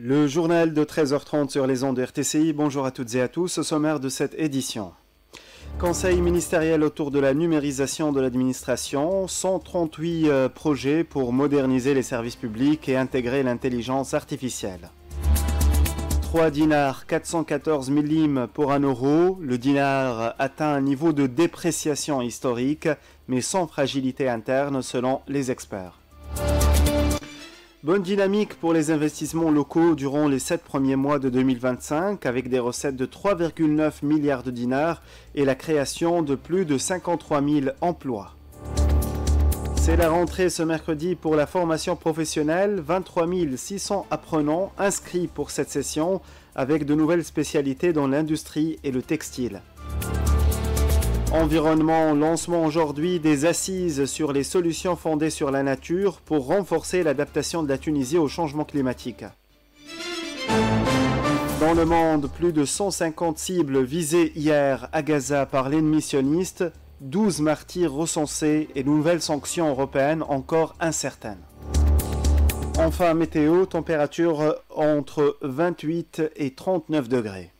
Le journal de 13h30 sur les ondes de RTCI. Bonjour à toutes et à tous. Au sommaire de cette édition. Conseil ministériel autour de la numérisation de l'administration. 138 projets pour moderniser les services publics et intégrer l'intelligence artificielle. 3 dinars, 414 millim pour 1 euro. Le dinar atteint un niveau de dépréciation historique, mais sans fragilité interne selon les experts. Bonne dynamique pour les investissements locaux durant les 7 premiers mois de 2025 avec des recettes de 3,9 milliards de dinars et la création de plus de 53 000 emplois. C'est la rentrée ce mercredi pour la formation professionnelle. 23 600 apprenants inscrits pour cette session avec de nouvelles spécialités dans l'industrie et le textile. Environnement, lancement aujourd'hui des assises sur les solutions fondées sur la nature pour renforcer l'adaptation de la Tunisie au changement climatique. Dans le monde, plus de 150 cibles visées hier à Gaza par l'ennemi sioniste, 12 martyrs recensés et nouvelles sanctions européennes encore incertaines. Enfin, météo, température entre 28 et 39 degrés.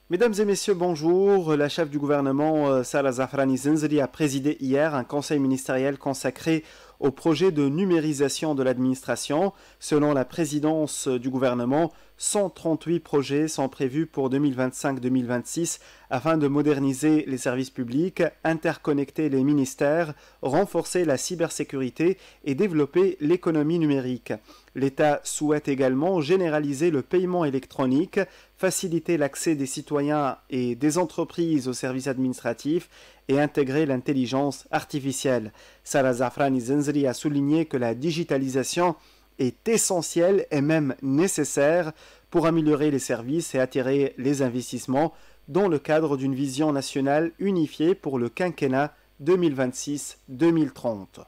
Mesdames et messieurs, bonjour. La chef du gouvernement, Salah Zafrani Zenzeli, a présidé hier un conseil ministériel consacré au projet de numérisation de l'administration. Selon la présidence du gouvernement, 138 projets sont prévus pour 2025-2026 afin de moderniser les services publics, interconnecter les ministères, renforcer la cybersécurité et développer l'économie numérique. L'État souhaite également généraliser le paiement électronique, faciliter l'accès des citoyens et des entreprises aux services administratifs et intégrer l'intelligence artificielle. Salah Zafrani Zenzri a souligné que la digitalisation est essentielle et même nécessaire pour améliorer les services et attirer les investissements dans le cadre d'une vision nationale unifiée pour le quinquennat 2026-2030.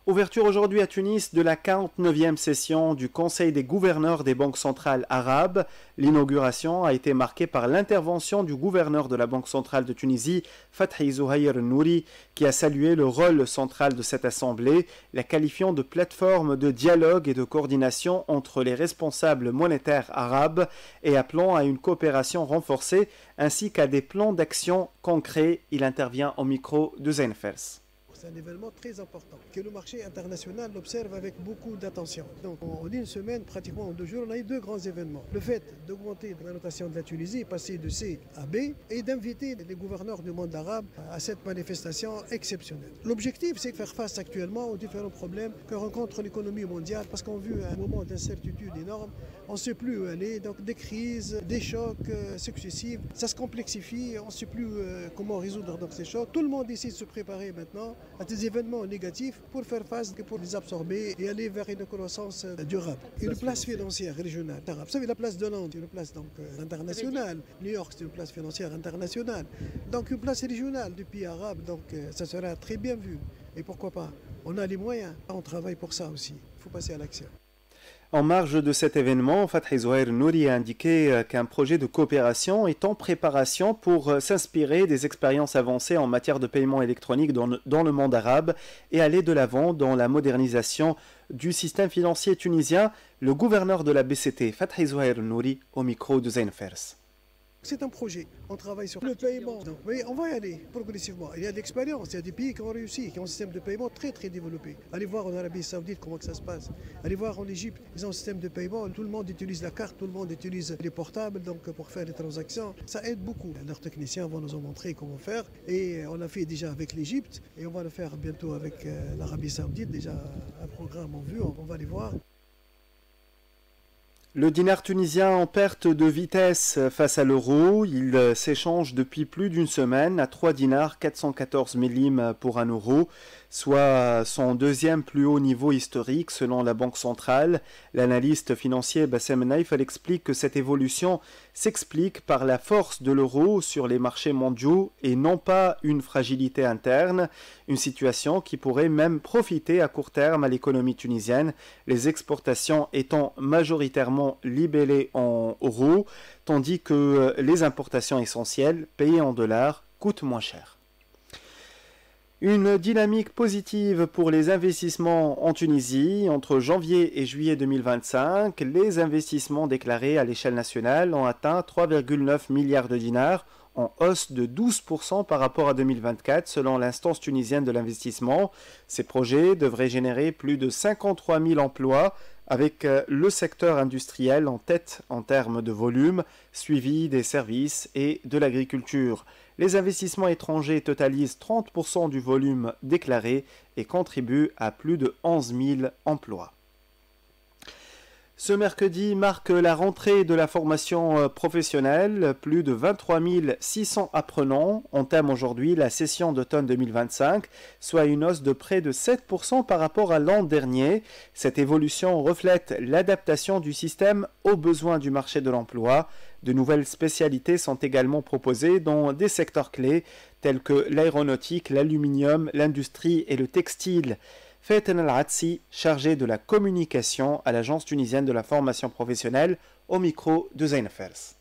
Ouverture aujourd'hui à Tunis de la 49e session du Conseil des gouverneurs des banques centrales arabes. L'inauguration a été marquée par l'intervention du gouverneur de la Banque centrale de Tunisie, Fathi Zouhaïr Nouri, qui a salué le rôle central de cette assemblée, la qualifiant de plateforme de dialogue et de coordination entre les responsables monétaires arabes et appelant à une coopération renforcée ainsi qu'à des plans d'action concrets. Il intervient au micro de Zainfers. C'est un événement très important que le marché international observe avec beaucoup d'attention. Donc en une semaine, pratiquement en 2 jours, on a eu 2 grands événements. Le fait d'augmenter la notation de la Tunisie, passer de C à B, et d'inviter les gouverneurs du monde arabe à cette manifestation exceptionnelle. L'objectif, c'est de faire face actuellement aux différents problèmes que rencontre l'économie mondiale, parce qu'on vit un moment d'incertitude énorme. On ne sait plus où aller, donc des crises, des chocs successifs. Ça se complexifie, on ne sait plus comment résoudre donc, ces chocs. Tout le monde essaie de se préparer maintenant à des événements négatifs pour faire face et pour les absorber et aller vers une croissance durable. Une place financière régionale arabe. Vous savez, la place de Londres, c'est une place donc, internationale. New York, c'est une place financière internationale. Donc une place régionale du pays arabe, donc ça sera très bien vu. Et pourquoi pas? On a les moyens, on travaille pour ça aussi. Il faut passer à l'action. En marge de cet événement, Fathi Zouhaïr Nouri a indiqué qu'un projet de coopération est en préparation pour s'inspirer des expériences avancées en matière de paiement électronique dans le monde arabe et aller de l'avant dans la modernisation du système financier tunisien. Le gouverneur de la BCT, Fathi Zouhaïr Nouri, au micro de Zainfers. C'est un projet, on travaille sur le paiement, donc, mais on va y aller progressivement. Il y a de l'expérience, il y a des pays qui ont réussi, qui ont un système de paiement très très développé. Allez voir en Arabie Saoudite comment que ça se passe. Allez voir en Égypte, ils ont un système de paiement, tout le monde utilise la carte, tout le monde utilise les portables donc pour faire les transactions. Ça aide beaucoup. Leurs techniciens vont nous en montrer comment faire et on l'a fait déjà avec l'Égypte et on va le faire bientôt avec l'Arabie Saoudite, déjà un programme en vue, on va les voir. Le dinar tunisien en perte de vitesse face à l'euro, il s'échange depuis plus d'une semaine à 3 dinars 414 millim pour 1 euro, soit son deuxième plus haut niveau historique selon la Banque centrale. L'analyste financier Bassem Naïfel explique que cette évolution s'explique par la force de l'euro sur les marchés mondiaux et non pas une fragilité interne, une situation qui pourrait même profiter à court terme à l'économie tunisienne, les exportations étant majoritairement libellées en euros, tandis que les importations essentielles, payées en dollars, coûtent moins cher. Une dynamique positive pour les investissements en Tunisie. Entre janvier et juillet 2025, les investissements déclarés à l'échelle nationale ont atteint 3,9 milliards de dinars, en hausse de 12% par rapport à 2024, selon l'instance tunisienne de l'investissement. Ces projets devraient générer plus de 53 000 emplois, avec le secteur industriel en tête en termes de volume, suivi des services et de l'agriculture. Les investissements étrangers totalisent 30% du volume déclaré et contribuent à plus de 11 000 emplois. Ce mercredi marque la rentrée de la formation professionnelle. Plus de 23 600 apprenants entament aujourd'hui la session d'automne 2025, soit une hausse de près de 7% par rapport à l'an dernier. Cette évolution reflète l'adaptation du système aux besoins du marché de l'emploi. De nouvelles spécialités sont également proposées dans des secteurs clés tels que l'aéronautique, l'aluminium, l'industrie et le textile. Faten El-Atsi, chargé de la communication à l'Agence tunisienne de la formation professionnelle, au micro de Zain Fers.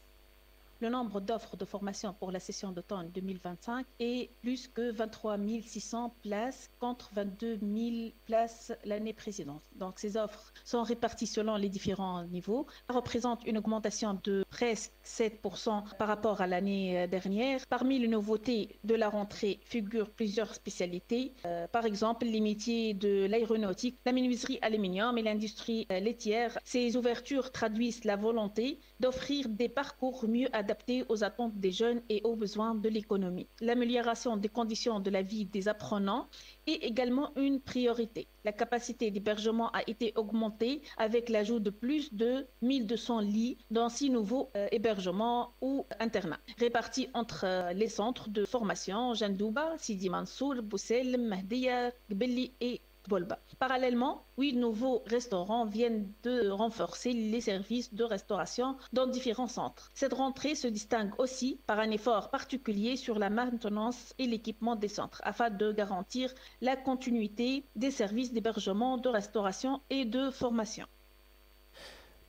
Le nombre d'offres de formation pour la session d'automne 2025 est plus que 23 600 places contre 22 000 places l'année précédente. Donc ces offres sont réparties selon les différents niveaux. Ça représente une augmentation de presque 7% par rapport à l'année dernière. Parmi les nouveautés de la rentrée figurent plusieurs spécialités. Par exemple, les métiers de l'aéronautique, la menuiserie aluminium et l'industrie laitière. Ces ouvertures traduisent la volonté d'offrir des parcours mieux adaptés aux attentes des jeunes et aux besoins de l'économie. L'amélioration des conditions de la vie des apprenants est également une priorité. La capacité d'hébergement a été augmentée avec l'ajout de plus de 1200 lits dans 6 nouveaux hébergements ou internats, répartis entre les centres de formation Jandouba, Sidi Mansour, Boussel, Mahdia, Gbelli et Bolba. Parallèlement, 8 nouveaux restaurants viennent de renforcer les services de restauration dans différents centres. Cette rentrée se distingue aussi par un effort particulier sur la maintenance et l'équipement des centres afin de garantir la continuité des services d'hébergement, de restauration et de formation.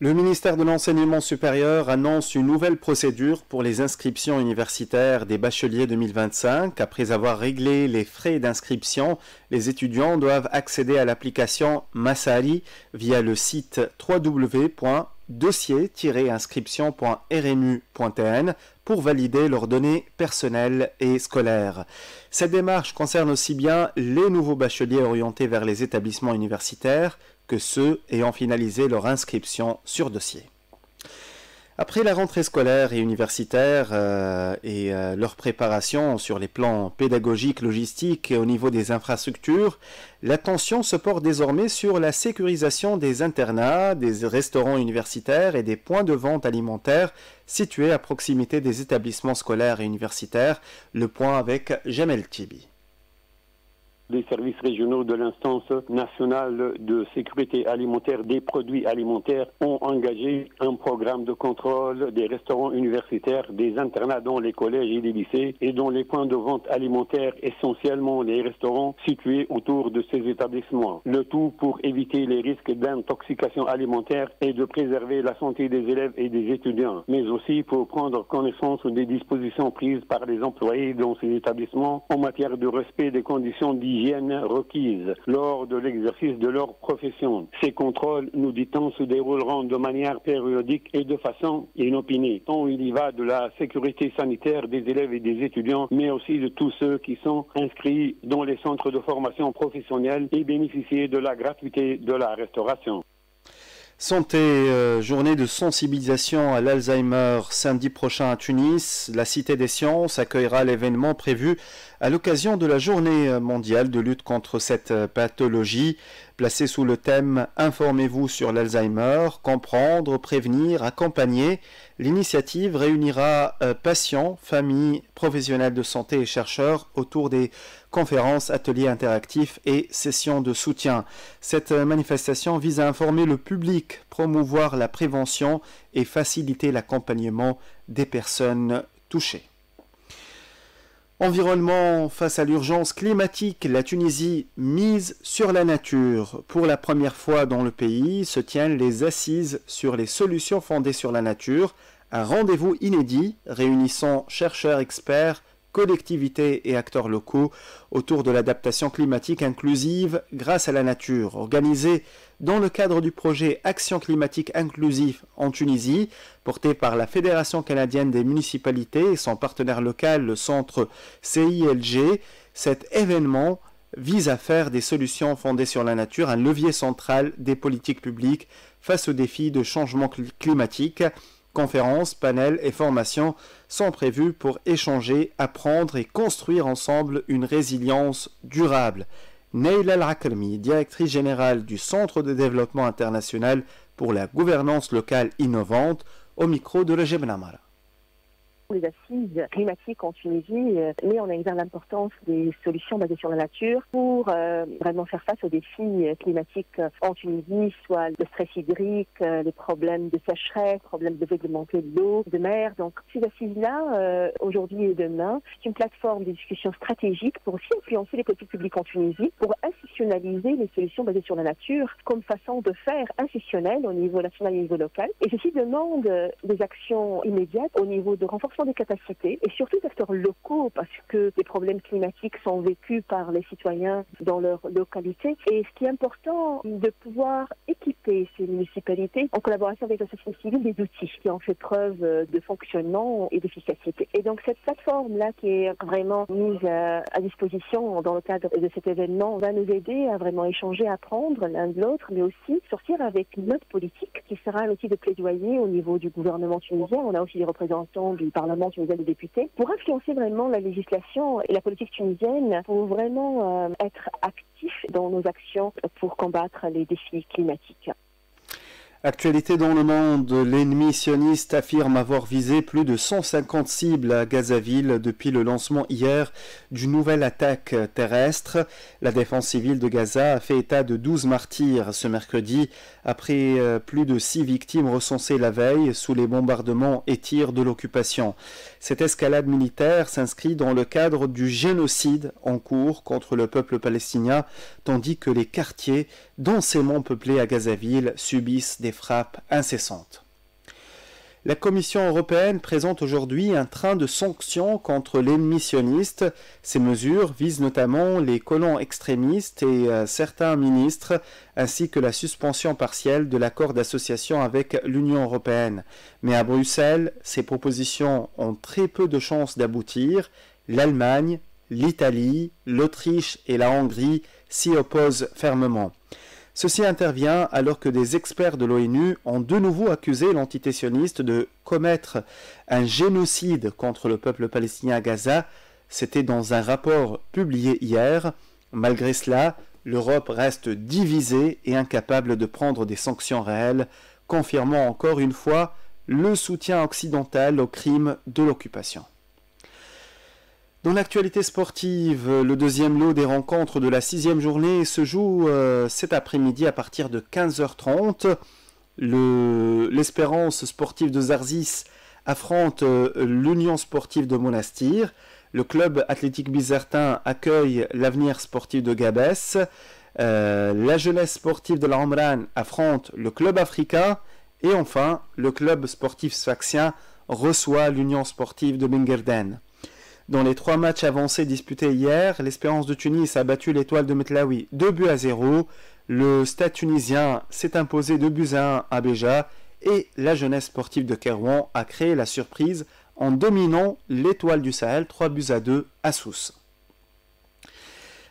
Le ministère de l'Enseignement supérieur annonce une nouvelle procédure pour les inscriptions universitaires des bacheliers 2025. Après avoir réglé les frais d'inscription, les étudiants doivent accéder à l'application Massari via le site www.dossier-inscription.rnu.tn pour valider leurs données personnelles et scolaires. Cette démarche concerne aussi bien les nouveaux bacheliers orientés vers les établissements universitaires que ceux ayant finalisé leur inscription sur dossier. Après la rentrée scolaire et universitaire et leur préparation sur les plans pédagogiques, logistiques et au niveau des infrastructures, l'attention se porte désormais sur la sécurisation des internats, des restaurants universitaires et des points de vente alimentaires situés à proximité des établissements scolaires et universitaires. Le point avec Jamel Tibi. Des services régionaux de l'instance nationale de sécurité alimentaire des produits alimentaires ont engagé un programme de contrôle des restaurants universitaires, des internats dans les collèges et les lycées et dans les points de vente alimentaires, essentiellement les restaurants situés autour de ces établissements. Le tout pour éviter les risques d'intoxication alimentaire et de préserver la santé des élèves et des étudiants, mais aussi pour prendre connaissance des dispositions prises par les employés dans ces établissements en matière de respect des conditions d'hygiène requises lors de l'exercice de leur profession. Ces contrôles, nous dit-on, se dérouleront de manière périodique et de façon inopinée, tant il y va de la sécurité sanitaire des élèves et des étudiants, mais aussi de tous ceux qui sont inscrits dans les centres de formation professionnelle et bénéficier de la gratuité de la restauration. Santé, journée de sensibilisation à l'Alzheimer samedi prochain à Tunis. La Cité des Sciences accueillera l'événement prévu à l'occasion de la journée mondiale de lutte contre cette pathologie, placée sous le thème « Informez-vous sur l'Alzheimer, comprendre, prévenir, accompagner ». L'initiative réunira patients, familles, professionnels de santé et chercheurs autour des conférences, ateliers interactifs et sessions de soutien. Cette manifestation vise à informer le public, promouvoir la prévention et faciliter l'accompagnement des personnes touchées. Environnement, face à l'urgence climatique, la Tunisie mise sur la nature. Pour la première fois dans le pays se tiennent les assises sur les solutions fondées sur la nature, un rendez-vous inédit réunissant chercheurs, experts, collectivités et acteurs locaux autour de l'adaptation climatique inclusive grâce à la nature, organisée dans le cadre du projet Action climatique inclusive en Tunisie, porté par la Fédération canadienne des municipalités et son partenaire local, le centre CILG. Cet événement vise à faire des solutions fondées sur la nature un levier central des politiques publiques face aux défis de changement climatique. Conférences, panels et formations sont prévus pour échanger, apprendre et construire ensemble une résilience durable. Neila Al-Akrami, directrice générale du Centre de développement international pour la gouvernance locale innovante, au micro de Rajeb Namara. Les assises climatiques en Tunisie met en exergue l'importance des solutions basées sur la nature pour vraiment faire face aux défis climatiques en Tunisie, soit le stress hydrique, les problèmes de sécheresse, problèmes de réglementation de l'eau, de mer. Donc ces assises-là, aujourd'hui et demain, c'est une plateforme de discussion stratégique pour aussi influencer les politiques publiques en Tunisie, pour institutionnaliser les solutions basées sur la nature comme façon de faire institutionnelle au niveau national et au niveau local. Et ceci demande des actions immédiates au niveau de renforcement des capacités et surtout des acteurs locaux parce que les problèmes climatiques sont vécus par les citoyens dans leur localité. Et ce qui est important, de pouvoir équiper ces municipalités en collaboration avec la société civile des outils qui ont fait preuve de fonctionnement et d'efficacité. Et donc cette plateforme-là qui est vraiment mise à disposition dans le cadre de cet événement va nous aider à vraiment échanger, apprendre l'un de l'autre, mais aussi sortir avec une note politique qui sera un outil de plaidoyer au niveau du gouvernement tunisien. On a aussi des représentants du Parlement tunisien des députés pour influencer vraiment la législation et la politique tunisienne pour vraiment être actifs dans nos actions pour combattre les défis climatiques. Actualité dans le monde, l'ennemi sioniste affirme avoir visé plus de 150 cibles à Gazaville depuis le lancement hier d'une nouvelle attaque terrestre. La défense civile de Gaza a fait état de 12 martyrs ce mercredi après plus de 6 victimes recensées la veille sous les bombardements et tirs de l'occupation. Cette escalade militaire s'inscrit dans le cadre du génocide en cours contre le peuple palestinien, tandis que les quartiers densément peuplés à Gazaville subissent des frappes incessantes. La Commission européenne présente aujourd'hui un train de sanctions contre l'ennemi sioniste. Ces mesures visent notamment les colons extrémistes et certains ministres, ainsi que la suspension partielle de l'accord d'association avec l'Union européenne. Mais à Bruxelles, ces propositions ont très peu de chances d'aboutir. L'Allemagne, l'Italie, l'Autriche et la Hongrie s'y opposent fermement. Ceci intervient alors que des experts de l'ONU ont de nouveau accusé l'entité sioniste de commettre un génocide contre le peuple palestinien à Gaza. C'était dans un rapport publié hier. Malgré cela, l'Europe reste divisée et incapable de prendre des sanctions réelles, confirmant encore une fois le soutien occidental aux crimes de l'occupation. Dans l'actualité sportive, le deuxième lot des rencontres de la 6e journée se joue cet après-midi à partir de 15h30. L'Espérance sportive de Zarzis affronte l'Union sportive de Monastir. Le club athlétique bizertin accueille l'Avenir sportif de Gabès. La jeunesse sportive de l'Amran affronte le club africain. Et enfin, le club sportif sfaxien reçoit l'Union sportive de Benguerden. Dans les 3 matchs avancés disputés hier, l'Espérance de Tunis a battu l'Étoile de Metlaoui 2-0. Le Stade tunisien s'est imposé 2-1 à Béja. Et la jeunesse sportive de Kérouan a créé la surprise en dominant l'Étoile du Sahel 3-2 à Sousse.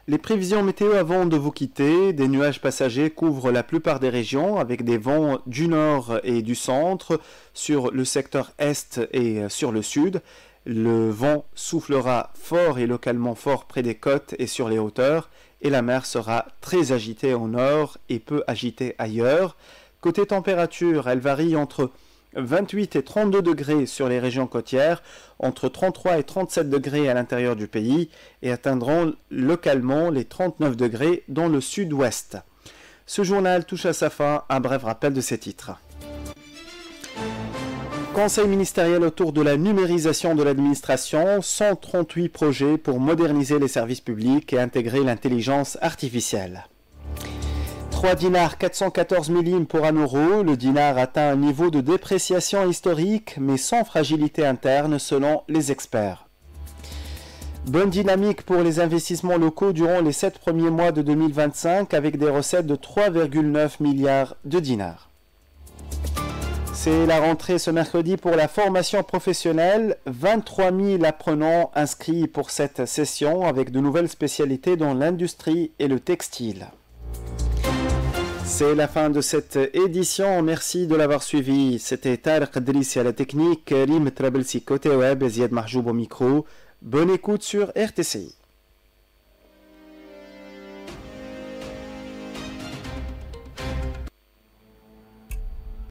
Les prévisions météo avant de vous quitter, des nuages passagers couvrent la plupart des régions avec des vents du nord et du centre sur le secteur est et sur le sud. Le vent soufflera fort et localement fort près des côtes et sur les hauteurs, et la mer sera très agitée au nord et peu agitée ailleurs. Côté température, elle varie entre 28 et 32 degrés sur les régions côtières, entre 33 et 37 degrés à l'intérieur du pays, et atteindront localement les 39 degrés dans le sud-ouest. Ce journal touche à sa fin, un bref rappel de ses titres. Conseil ministériel autour de la numérisation de l'administration, 138 projets pour moderniser les services publics et intégrer l'intelligence artificielle. 3 dinars 414 millim pour 1 euro, le dinar atteint un niveau de dépréciation historique mais sans fragilité interne selon les experts. Bonne dynamique pour les investissements locaux durant les 7 premiers mois de 2025 avec des recettes de 3,9 milliards de dinars. C'est la rentrée ce mercredi pour la formation professionnelle. 23 000 apprenants inscrits pour cette session avec de nouvelles spécialités dans l'industrie et le textile. C'est la fin de cette édition. Merci de l'avoir suivi. C'était Tarek Drissi à la technique, Rim Trabelsi côté web et Ziad Mahjoub au micro. Bonne écoute sur RTCI.